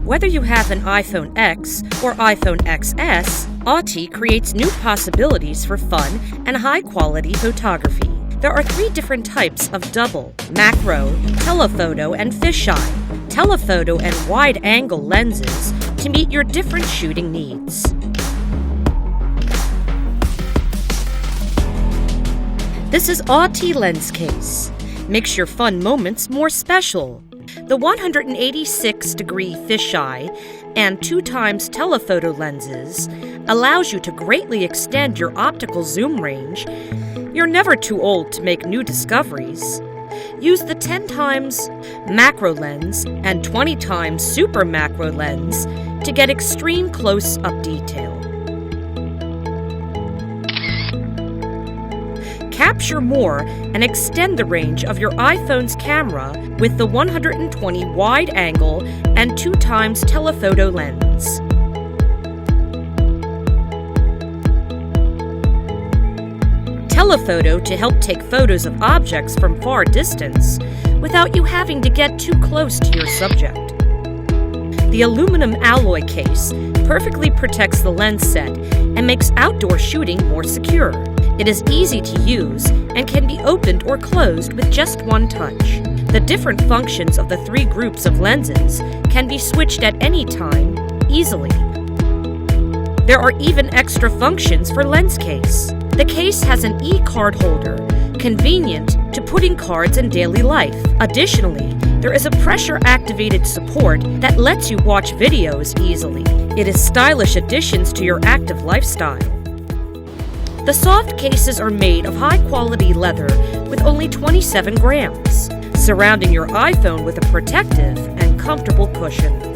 Whether you have an iPhone X or iPhone XS, Aochy creates new possibilities for fun and high-quality photography. There are 3 different types of double, macro, telephoto, and fisheye, telephoto and wide-angle lenses to meet your different shooting needs. This is Aochy lens case. Makes your fun moments more special. The 186-degree fisheye and 2x telephoto lenses allows you to greatly extend your optical zoom range. You're never too old to make new discoveries. Use the 10x macro lens and 20x super macro lens to get extreme close-up detail. Capture more and extend the range of your iPhone's camera with the 120 wide-angle and 2x telephoto lens. Telephoto to help take photos of objects from far distance without you having to get too close to your subject. The aluminum alloy case perfectly protects the lens set and makes outdoor shooting more secure. It is easy to use and can be opened or closed with just one touch. The different functions of the 3 groups of lenses can be switched at any time, easily. There are even extra functions for lens case. The case has an e-card holder, convenient to putting cards in daily life. Additionally, there is a pressure-activated support that lets you watch videos easily. It is stylish additions to your active lifestyle. The soft cases are made of high-quality leather with only 27 grams, surrounding your iPhone with a protective and comfortable cushion.